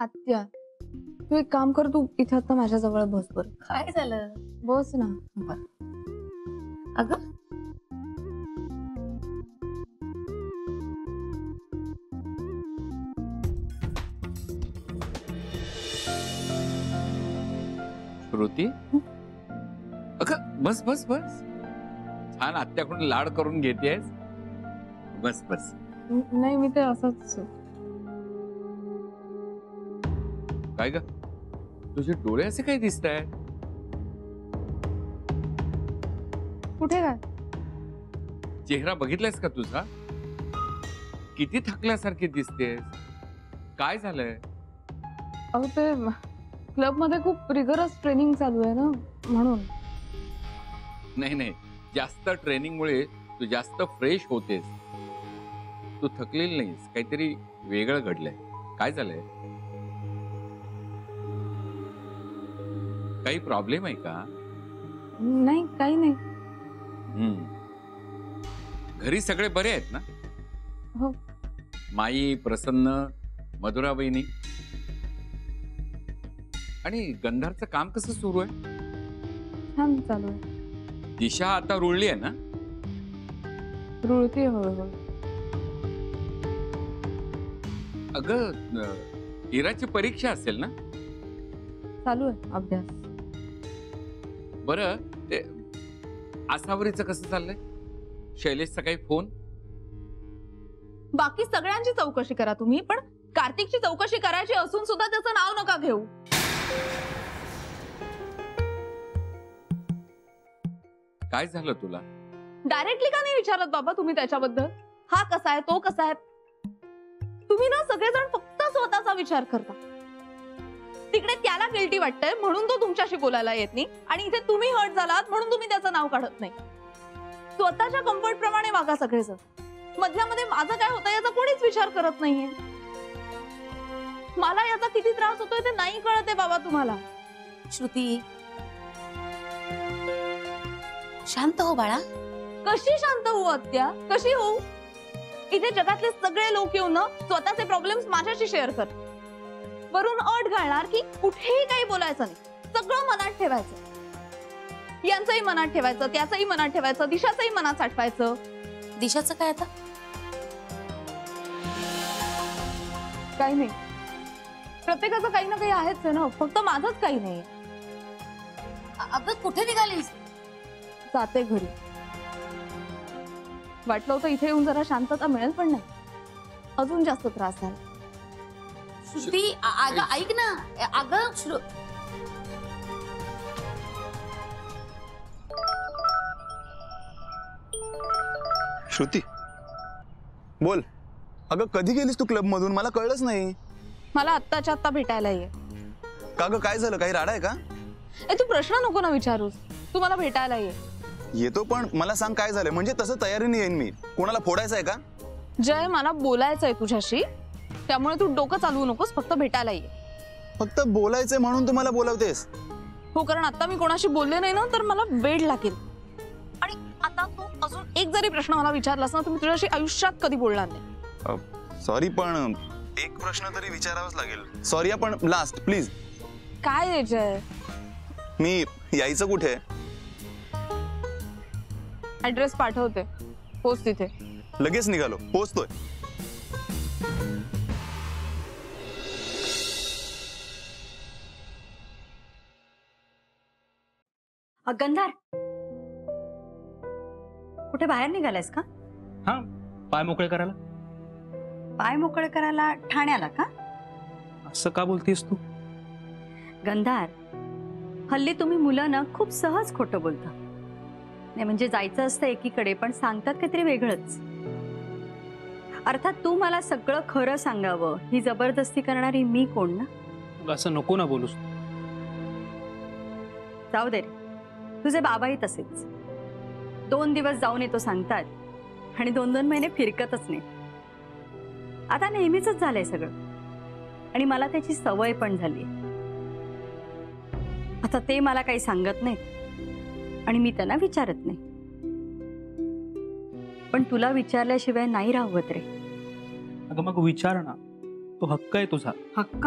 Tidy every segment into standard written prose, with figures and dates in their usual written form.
आत्या, तू एक काम कर, तू इथे आता माझ्या जवळ बस बर. काय झालं? बस ना. अगं श्रुती, अगं बस बस बस. छान आत्याकडून लाड करून घेतेस. बस बस. नाही, मी ते असंच. काय ग, तुझे डोळे असे काय दिसत आहे? कुठे काय? चेहरा बघितलायस का तुझा? किती थकल्यासारखी दिसतेस. काय झालंय? अहो, ते क्लब मध्ये खूप रिगरस ट्रेनिंग चालू आहे ना, म्हणून. नाही नाही, जास्त ट्रेनिंग मुळे तू जास्त फ्रेश होतेस. तू थकलेली नाहीस, काहीतरी वेगळं घडलंय. काय झालंय? काही प्रॉब्लेम आहे का? नाही, काही नाही. घरी सगळे बरे आहेत ना? हो. माई, प्रसन्न, मधुरा वहिनी आणि गंधारचं काम कसं सुरू आहे? छान चालू आहे. दिशा आता रुळली आहे ना? रुळती हळूहळू. अगं, इराची परीक्षा असेल ना? चालू आहे अभ्यास. बरं, ते आसावरीचं कसं चाललंय? शैलेशचा काही फोन? बाकी सगळ्यांची चौकशी करा तुम्ही, पण कार्तिकची चौकशी करायची असून सुद्धा त्याचं नाव नका घेऊ. काय झालं तुला? डायरेक्टली का नाही विचारत बाबा तुम्ही त्याच्याबद्दल? हा कसा आहे, तो कसा आहे? तुम्ही ना सगळेजण फक्त स्वतःचा विचार करता. तिकडे त्याला गिल्टी वाटतंय म्हणून तो तुमच्याशी बोलायला येत नाही, आणि इथे तुम्ही हर्ट झालात म्हणून तुम्ही त्याचं नाव काढत नाही. स्वतःच्या कम्फर्ट प्रमाणे वागा सगळेजण. मधल्यामध्ये माझं काय होतं याचा कोणीच विचार करत नाहीये. मला याचा किती त्रास होतोय ते नाही कळत आहे बाबा तुम्हाला. श्रुती, शांत हो बाळा. कशी शांत होऊ आत्या? कशी होऊ? इथे जगातले सगळे लोक येऊन ना स्वतःचे प्रॉब्लेम्स माझ्याशी शेअर कर. वरून अट घालणार की कुठेही काही बोलायचं नाही, सगळं मनात ठेवायचं. यांचंही मनात ठेवायचं, त्याचंही मनात ठेवायचं, दिशाचंही मनात साठवायचं. दिशाचं काय आता? काही नाही. प्रत्येकाचं काही ना काही आहेच आहे ना, फक्त माझंच काही नाही. अगं कुठे निघालीस? जाते घरी. वाटलं होतं इथे येऊन जरा शांतता मिळेल, पण नाही, अजून जास्त त्रास झाला. श्रुती, अगं ऐक ना. अगं श्रुती, बोल. अगं कधी गेलीस तू क्लब मधून? मला कळलंच नाही. मला आत्ताच्या आत्ता भेटायला ये. का ग, काय झालं? काही राडा आहे का? तू प्रश्न नको ना विचारूस, तू मला भेटायला ये. येतो, पण मला सांग काय झालं. म्हणजे तसं तयारीने येईन मी. कोणाला फोडायचं आहे का? जय, मला बोलायचंय तुझ्याशी, त्यामुळे तू डोकं चालवू नकोस, फक्त भेटायला ये. फक्त बोलायचंय म्हणून तू मला बोलावतेस? हो, कारण आता मी कोणाशी बोलले नाही ना तर मला वेळ लागेल. आणि आता तू अजून एक जरी प्रश्न मला विचारलास ना तर मी तुझ्याशी आयुष्यात कधी बोलणार नाही. सॉरी, पण एक प्रश्न तरी विचारावाच लागेल. सॉरी पण लास्ट प्लीज. काय आहे जय? मी यायचं कुठे? ऍड्रेस पाठवते, पोच तिथे. लगेच निघालो, पोचतोय. गंधार, कुठे बाहेर निघालायस का? हा, पाय मोकळे करायला. पाय मोकळे करायला ठाण्याला का? असं का बोलतीस तू? गंधार, हल्ली तुम्ही मुलं ना खूप सहज खोटं बोलता. नाही म्हणजे जायचं असतं एकीकडे, पण सांगतात काहीतरी वेगळंच. अर्थात तू मला सगळं खरं सांगावं ही जबरदस्ती करणारी मी कोण ना? असं नको ना बोलूस. जाऊ दे रे, तुझे बाबाही तसेच. 2 दिवस जाऊन येतो सांगतात आणि 2-2 महिने फिरकतच नाही. आता नेहमीच झालंय सगळं, आणि मला त्याची सवय पण झाली. आता ते मला काही सांगत नाहीत आणि मी त्यांना विचारत नाही. पण तुला विचारल्याशिवाय नाही राहत रे. अगं मग विचार ना, तो हक्क आहे तुझा. हक्क?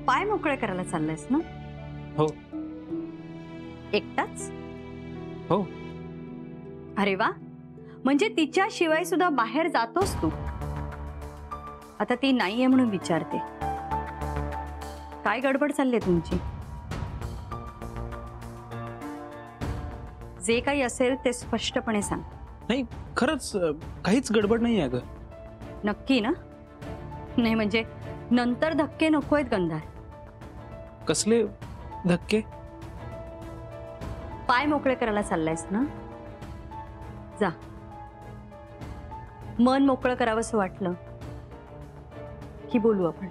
पाय मोकळे करायला चाललायस ना? हो. एकटाच? हो. अरे वा, म्हणजे तिच्याशिवाय सुद्धा बाहेर जातोस तू. आता ती नाहीये म्हणून विचारते, काय गडबड चालली तुमची? जे काही असेल ते स्पष्टपणे सांग. नाही, खरंच काहीच गडबड नाही आहे ग. नक्की ना? नाही म्हणजे नंतर धक्के नकोयत गंधार. कसले धक्के? पाय मोकळे करायला चाललायस ना? जा. मन मोकळं करावंसं वाटलं की बोलू आपण.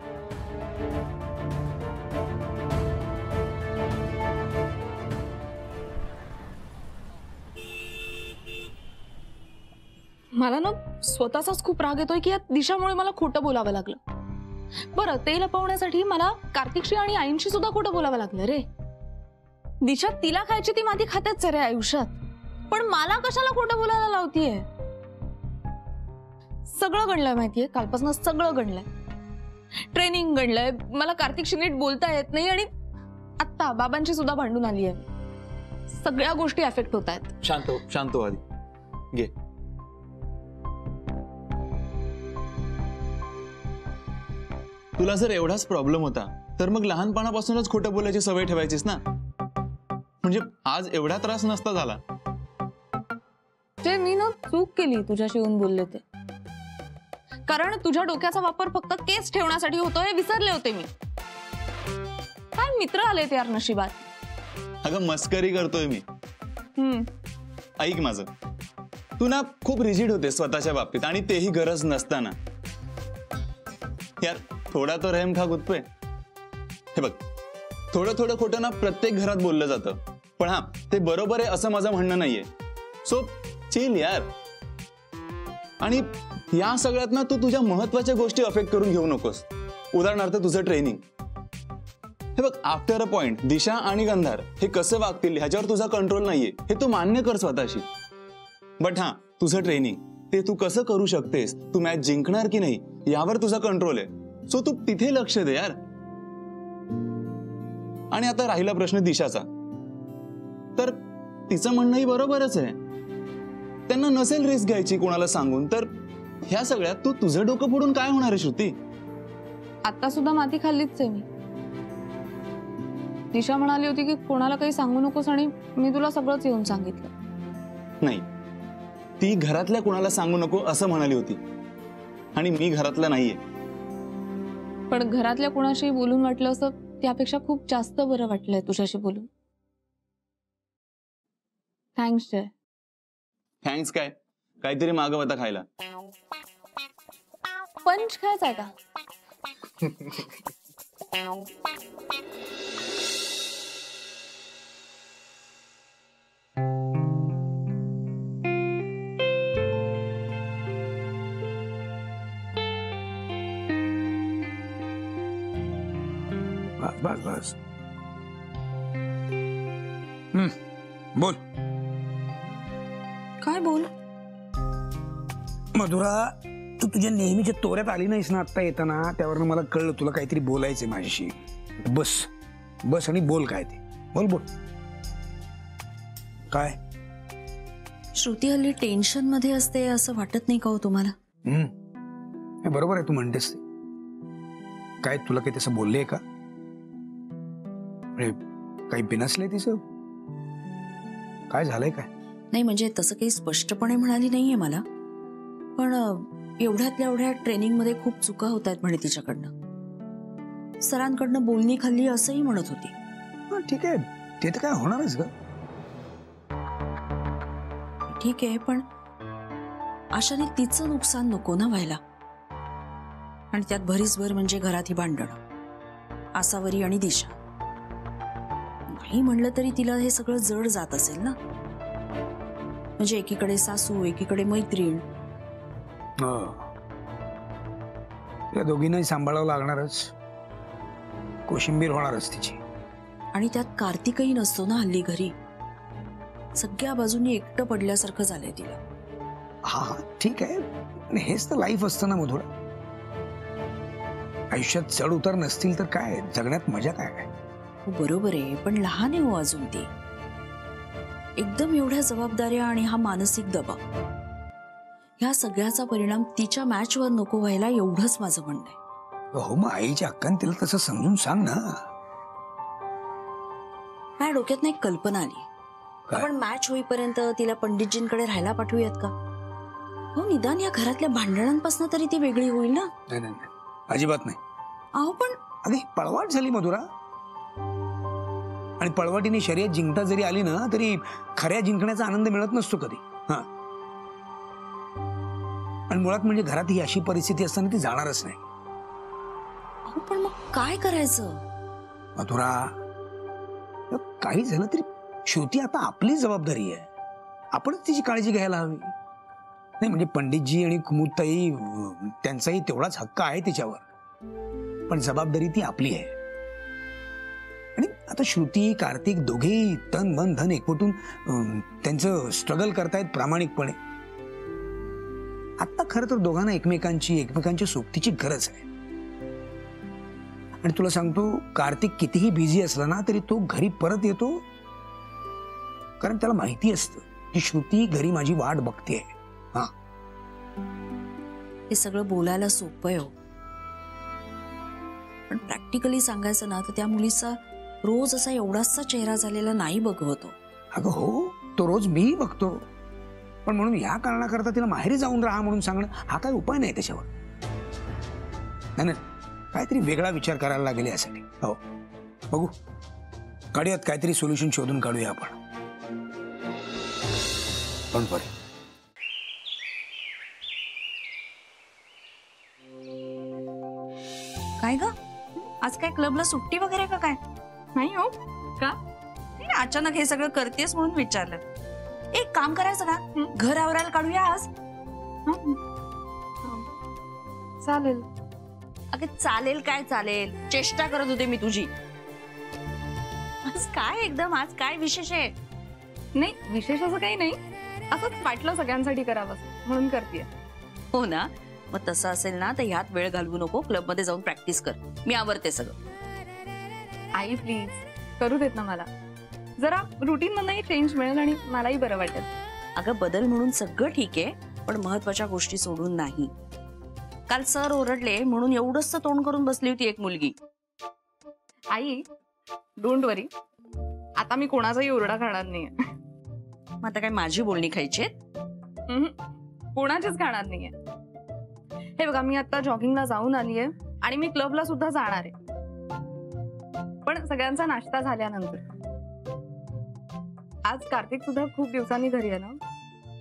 मला ना स्वतःचाच खूप राग येतोय की या दिशामुळे मला खोटं बोलावं लागलं. बरं, ते लपवण्यासाठी मला कार्तिकशी आणि आईंशी सुद्धा खोटं बोलावं लागलं रे. दिशा तिला खायची ती माती खातेच रे आयुष्यात, पण मला कशाला खोटं बोलायला लावतीये? सगळं गणलंय माहितीये, कालपासून सगळं गणलंय. ट्रेनिंग गणलंय, मला कार्तिकशी नीट बोलता येत नाही आणि आत्ता बाबांची सुद्धा भांडून आली आहे. सगळ्या गोष्टी अफेक्ट होत आहेत. शांत हो आधी. घे. तुला जर एवढाच प्रॉब्लेम होता तर मग लहानपणापासूनच खोटं बोलायची सवय ठेवायचीस ना, म्हणजे आज एवढा त्रास नसता झाला. ते मी ना चूक केली तुझ्याशी येऊन बोलले ते, कारण तुझ्या डोक्याचा वापर फक्त केस ठेवण्यासाठी होतोय विसरले होते मी. काय मित्र आले ते यार नशिबात. अगं मस्करी करतोय मी. ऐक माझं, तू ना खूप रिजिड होते स्वतःच्या बाबतीत आणि तेही गरज नसताना. यार थोडा तो रहम खा गुतपे. हे बघ, थोडं थोडं खोटं ना प्रत्येक घरात बोललं जातं, पण हा ते बरोबर आहे असं माझं म्हणणं नाहीये. सो चिल यार. आणि या सगळ्यात ना तू तुझ्या महत्वाच्या गोष्टी अफेक्ट करून घेऊ नकोस. उदाहरणार्थ तुझं ट्रेनिंग. हे बघ, आफ्टर अ पॉइंट दिशा आणि गंधार हे कसं वागतील ह्याच्यावर तुझा कंट्रोल नाहीये, हे तू मान्य कर स्वतःशी. बट हा तुझं ट्रेनिंग ते तू कसं करू शकतेस, तू मॅच जिंकणार की नाही यावर तुझा कंट्रोल आहे. सो तू तिथे लक्ष दे यार. आणि आता राहिला प्रश्न दिशाचा, तर तिचं म्हणणंही बरोबरच आहे. त्यांना नसेल रिस्क घ्यायची कोणाला सांगून, तर ह्या सगळ्यात तू तुझं डोकं फोडून काय होणार आहे श्रुती? आता सुद्धा माती खाल्लीच आहे मी. दिशा म्हणाली होती की कोणाला काही सांगू नकोस आणि मी तुला सगळंच येऊन सांगितलं. नाही, ती घरातल्या कोणाला सांगू नको असं म्हणाली होती, आणि मी घरातला नाहीये. पण घरातल्या कोणाशी बोलून वाटलं असं त्यापेक्षा खूप जास्त बरं वाटलंय तुझ्याशी बोलून. थँक्स जय. थँक्स काय, काहीतरी मागव आता खायला. पंच खायचा का? बस बस. बोल. काय बोल? मधुरा, तू तुझ्या नेहमीच्या तोऱ्यात आली नाहीस ना आता येताना, त्यावरनं मला कळलं तुला काहीतरी बोलायचंय माझ्याशी. बस बस आणि बोल काय ते. बोल बोल. काय? श्रुती हल्ली टेन्शन मध्ये असते असं वाटत नाही का हो तुम्हाला? हे बरोबर आहे तू म्हणतेस ते. काय तुला काही तसं बोलले का? काही बिनसलंय तिचं? काय झालंय काय? नाही म्हणजे तसं काही स्पष्टपणे म्हणाली नाहीये मला, पण एवढ्यातल्या एवढ्या ट्रेनिंग मध्ये खूप चुका होत आहेत म्हणे तिच्याकडनं. सरांकडनं बोलणी खाल्ली असंही म्हणत होती. हा ठीक आहे, ते तर काय होणारच ग. ठीक आहे, पण अशाने तिचं नुकसान नको ना व्हायला. आणि त्यात भरीसभर म्हणजे घरात ही भांडणं, आसावरी आणि दिशा. नाही म्हणलं तरी तिला हे सगळं जड जात असेल ना. म्हणजे एकीकडे सासू, एकीकडे मैत्रीण. त्या दोघींनाही सांभाळावं लागणारच. कोशिंबीर होणारच तिची. आणि त्यात कार्तिकही नसतो ना हल्ली घरी. सगळ्या बाजूनी एकटं पडल्यासारखं झालंय तिला. हा ठीक आहे, हेच तर लाईफ असतं ना मधुरा. आयुष्यात चढ उतार नसतील तर काय जगण्यात मजा काय? हो बरोबर आहे, पण लहान आहे हो अजून ती. एकदम एवढ्या जबाबदाऱ्या आणि हा मानसिक दबाव, ह्या सगळ्याचा परिणाम तिच्या मॅचवर नको व्हायला, एवढंच माझं म्हणणं आहे. हो मग आईच्या हक्काने तिला तसं समजून सांग ना. माझ्या डोक्यात एक कल्पना आली. काय? आपण मॅच होईपर्यंत तिला पंडितजींकडे राहायला पाठवूयात का? हो निदान या घरातल्या भांडणांपासून तरी ती वेगळी होईल ना. नाही नाही नाही, अजिबात नाही. अहो पण अगदी पळवाट झाली मधुरा, आणि पळवाटीने शर्यत जिंकता जरी आली ना तरी खऱ्या जिंकण्याचा आनंद मिळत नसतो कधी. हा, आणि मुळात म्हणजे घरात ही अशी परिस्थिती असताना ती जाणारच नाही. अहो पण मग काय करायचं? मधुरा, काही झालं तरी शेवटी आता आपली जबाबदारी आहे, आपणच तिची काळजी घ्यायला हवी. नाही म्हणजे पंडितजी आणि कुमुदताई त्यांचाही तेवढाच हक्क आहे तिच्यावर, पण जबाबदारी ती आपली आहे. आणि आता श्रुती कार्तिक दोघेही तन मन धन एकवटून त्यांचं स्ट्रगल करतायत प्रामाणिकपणे. आता खरं तर दोघांना एकमेकांच्या सोबतीची गरज आहे. आणि तुला सांगतो, कार्तिक कितीही बिझी असला ना तरी तो घरी परत येतो, कारण त्याला माहिती असतं की श्रुती घरी माझी वाट बघतेय. हा, हे सगळं बोलायला सोपं आहे हो, पण प्रॅक्टिकली सांगायचं ना तर त्या मुलीचा रोज असा एवढासा चेहरा झालेला नाही बघवतो. अगं हो, तो रोज मीही बघतो, पण म्हणून या कारणाकरता तिला माहेरी जाऊन राहा म्हणून सांगणं हा काही उपाय नाही त्याच्यावर. नाही नाही, काहीतरी वेगळा विचार करायला लागेल यासाठी. हो बघू, काढूयात काहीतरी सोल्युशन शोधून काढूया आपण. पण बरे काय ग, आज काय क्लबला सुट्टी वगैरे का काय? नाही हो. का? नाही, अचानक हे सगळं करतेस म्हणून विचारलं. एक काम करायचं का, घर आवरायला काढूया आज? चालेल. अगं चालेल काय चालेल, चेष्टा करत होते मी तुझी. आज काय एकदम, आज काय विशेष आहे? नाही विशेष असं काही नाही, असंच वाटलं सगळ्यांसाठी करावं म्हणून करतेय. हो ना, मग तसं असेल ना तर ह्यात वेळ घालवू नको, क्लब मध्ये जाऊन प्रॅक्टिस कर, मी आवरते सगळं. आई प्लीज करू देत ना मला, जरा रुटीन मधनही चेंज मिळेल आणि मलाही बरं वाटेल. अगं बदल म्हणून सगळं ठीक आहे, पण महत्वाच्या गोष्टी सोडून नाही. काल सर ओरडले म्हणून एवढंच तोंड करून बसली होती एक मुलगी. आई डोंट वरी, आता मी कोणाचाही ओरडा खाणार नाहीये. मग आता काय माझी बोलणी खायची? कोणाचीच खाणार नाहीये. हे बघा, मी आता जॉगिंगला जाऊन आलीये आणि मी क्लबला सुद्धा जाणार आहे, पण सगळ्यांचा नाश्ता झाल्यानंतर. आज कार्तिक सुद्धा खूप दिवसांनी घरी आला,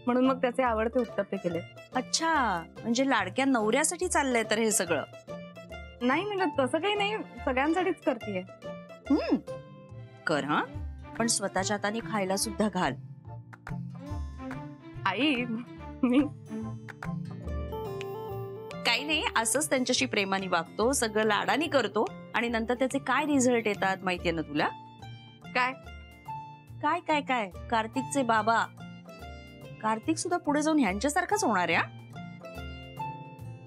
म्हणून मग त्याचे आवडते उत्तप्पे केले. अच्छा, म्हणजे लाडक्या नवऱ्यासाठी चाललंय तर हे सगळं? नाही म्हणजे तसं काही नाही, सगळ्यांसाठीच करतेय. कर हा, पण स्वतःच्या हाताने खायला सुद्धा घाल. आई मी काही नाही, असंच त्यांच्याशी प्रेमाने वागतो, सगळं लाडानी करतो, आणि नंतर त्याचे काय रिझल्ट येतात माहितीये ना तुला? काय काय काय काय कार्तिकचे बाबा, कार्तिक सुद्धा पुढे जाऊन ह्यांच्यासारखाच होणार आहे.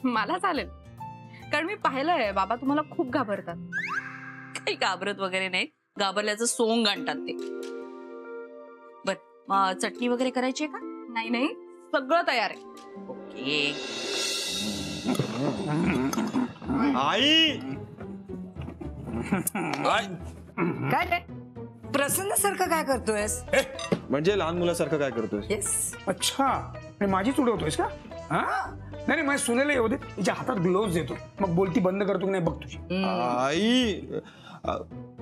मला चालेल, कारण मी पाहिलंय बाबा तुम्हाला खूप घाबरतात. काही घाबरत वगैरे नाही, घाबरल्याचं सोंग आणतात ते. बर, चटणी वगैरे करायची आहे का? नाही नाही, सगळं तयार आहे. ओके. आई काय रे प्रसन्नासारखं काय करतोयस? म्हणजे लहान मुलासारखं काय करतोय? येस. अच्छा, आणि माझीच उडवतोयस का? हा, नाही माझ्या सुनेला येऊ दे, तिच्या हातात ग्लोव्ह देतो, मग बोलती बंद करतो की नाही बघ तुझी. आई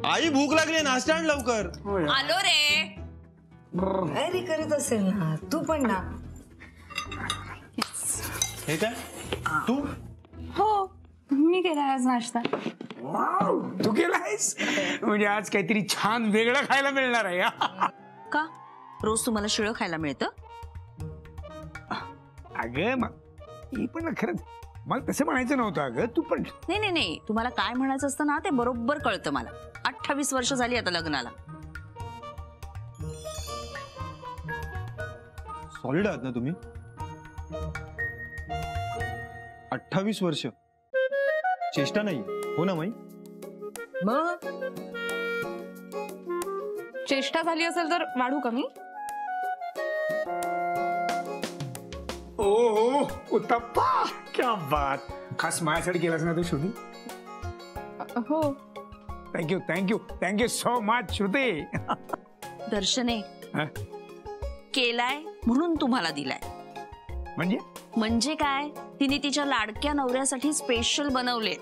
आई भूक लागली, नाश्ता आण लवकर. आलो रे. तयारी करत असेल ना तू पण ना. हे काय तू? हो, मी केलाय आज नाश्ता. वाव, तू केलायस म्हणजे आज काहीतरी छान वेगळं खायला मिळणार आहे. का रोज तुम्हाला शिळं खायला मिळतं? अगं मग ही पण खरंच मला तसं म्हणायचं नव्हतं. अगं तू पण नाही नाही नाही, तुम्हाला काय म्हणायचं असतं ना ते बरोबर कळतं मला. 28 वर्ष झाली आता लग्नाला. सॉलिड आहात ना तुम्ही? 28 वर्ष. चेष्टा नाही हो ना माई? मग चेष्टा झाली असेल तर वाढू कमी? ओ उत्तप्पा, क्या बात. खास माझ्यासाठी केलास ना तू श्रुती? हो. Thank you thank you thank you so much Shruti. दर्शने हा? केलाय म्हणून तुम्हाला दिलाय. म्हणजे म्हणजे काय, तिने तिच्या लाडक्या नवऱ्यासाठी स्पेशल बनवले.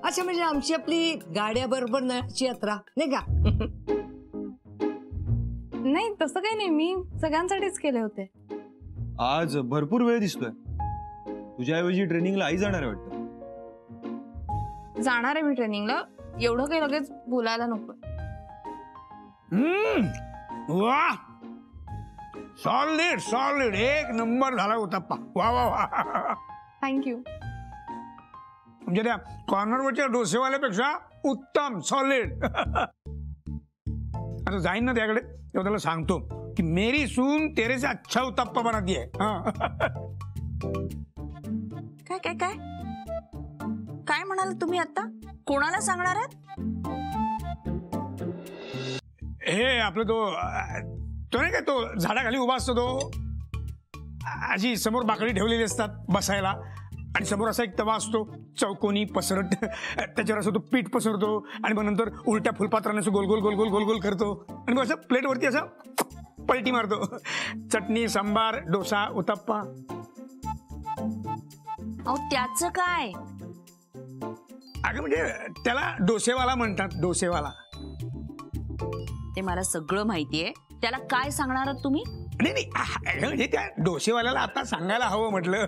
अच्छा, म्हणजे आमची आपली गाड्या बरोबर नळाची यात्रा नाही का? नाही तसं काही नाही, मी सगळ्यांसाठीच केले होते. आज भरपूर वेळ दिसतोय. तुझ्याऐवजी ट्रेनिंगला आई जाणार आहे वाटतं. जाणार आहे मी ट्रेनिंगला, एवढं काही लगेच बोलायला नको. वा, सॉलिड सॉलिड, एक नंबर झाला उत्तप्पा. वा वा वा. थँक्यू. म्हणजे त्या कॉर्नरवरच्या डोसेवाल्यापेक्षा उत्तम, सॉलिड. आता जाईन ना त्याकडे तेव्हा त्याला सांगतो की मेरी सून तेरे से अच्छा उत्तप्पा बनाती है. काय काय काय काय म्हणाल तुम्ही आता? कोणाला सांगणार आहात? हे आपलं तो नाही काय, तो झाडाखाली उभा असतो तो, अशी समोर बाकडी ठेवलेली असतात बसायला, आणि समोर असा एक तवा असतो चौकोनी पसरट, त्याच्यावर असं तो पीठ पसरतो आणि मग नंतर उलट्या फुलपात्राने असं गोल गोल गोल गोल गोल गोल करतो आणि मग असं प्लेटवरती असं पलटी मारतो. चटणी, सांबार, डोसा, उत्तप्पा. अहो त्याचं काय? अगं म्हणजे त्याला डोसेवाला म्हणतात, डोसेवाला. ते मला सगळं माहितीये. त्याला काय सांगणार आहात तुम्ही? नाही नाही, म्हणजे त्या डोसेवाल्याला आता सांगायला हवं म्हटलं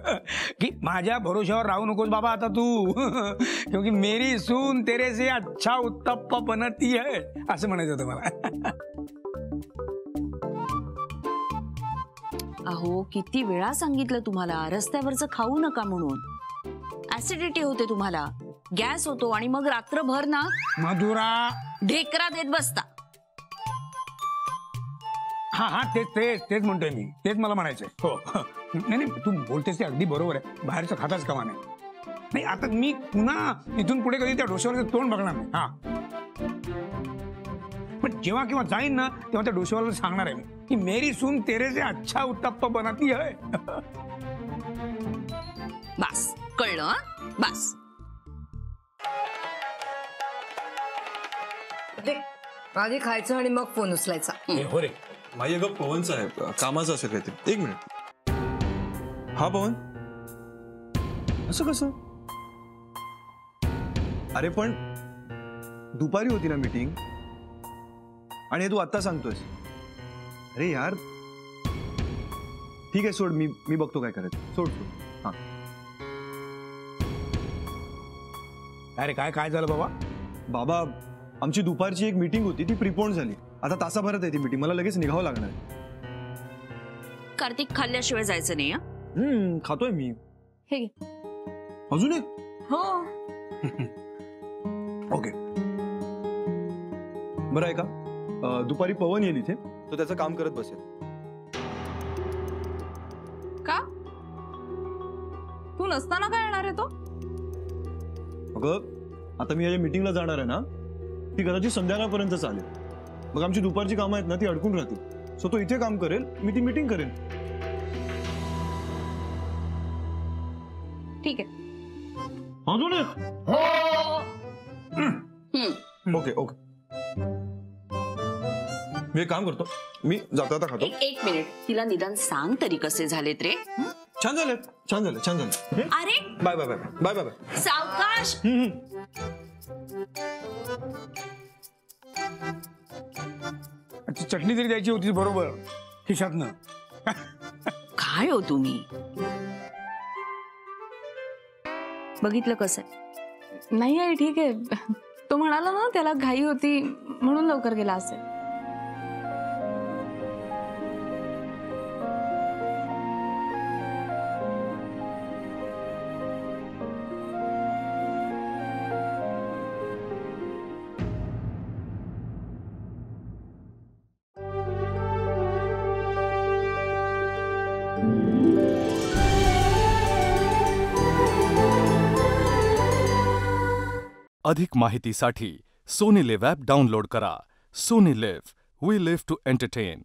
की माझ्या भरोश्यावर राहू नकोस बाबा आता तू, क्योंकि मेरी सून तेरे से अच्छा उत्तप्पा बनती है, असं म्हणायचं होतं मला. अहो किती वेळा सांगितलं तुम्हाला रस्त्यावरचं खाऊ नका म्हणून. ऍसिडिटी होते तुम्हाला, गॅस होतो आणि मग रात्रभर ना मधुरा. ढेकरा देत बसता. हा हा, तेच म्हणतोय मी, तेच मला म्हणायचंय. हो नाही नाही, तू बोलतेस ते अगदी बरोबर आहे. बाहेरचं खाताच कामा नाही. नाही आता मी पुन्हा इथून पुढे कधी त्या डोसेवाल्याचं तोंड बघणार नाही. हा, पण जेव्हा केव्हा जाईन ना तेव्हा त्या डोसेवाल्याला सांगणार आहे मी की मेरी सून तेरे से अच्छा उत्तप्पा बनाती है. बस कळलं? बस. आधी खायचं आणि मग फोन उचलायचा. हो रे माई, अगं पवनचा आहे, कामाचं असेल काहीतरी. एक मिनिट. हा पवन, असं कसं? अरे पण दुपारी होती ना मीटिंग आणि तू आता सांगतोयस. अरे यार ठीक आहे, सोड, मी बघतो काय करायचं. सोड. हा. अरे काय झालं बाबा? बाबा आमची दुपारची एक मीटिंग होती, ती प्रिपोन झाली. आता तासाभरात आहे ती मीटिंग, मला लगेच निघावं लागणार आहे. कार्तिक खाल्ल्याशिवाय जायचं नाही. खातोय मी. हे घे. अजून एक? हो. ओके, बरं आहे का, दुपारी पवन येईल इथे, तो त्याचं काम करत बसेल. का? तू नसताना काय येणार आहे तो? अगं आता मी या मीटिंगला जाणार आहे ना, ती कदाचित संध्याकाळपर्यंत चालेल. मग आमची दुपारची कामं आहेत ना ती अडकून राहतील. सो तो इथे काम करेल, मी ती मीटिंग करेन. ठीक आहे. अजून एक? ओके ओके, मी एक काम करतो, मी जाता आता खातो. एक मिनिट, तिला निदान सांग तरी कसे झालेत रे. छान झाले, छान झाले, छान झाले. अरे bye bye bye bye bye bye. सावकाश. चटणी तरी द्यायची होती बरोबर खिशातनं. काय हो तुम्ही? बघितलं कसं? नाही आहे, ठीक आहे. तो म्हणाला ना त्याला घाई होती म्हणून लवकर गेला असेल. अधिक माहितीसाठी सोनी लिव्ह ॲप डाउनलोड करा. Sony LIV, we live to entertain.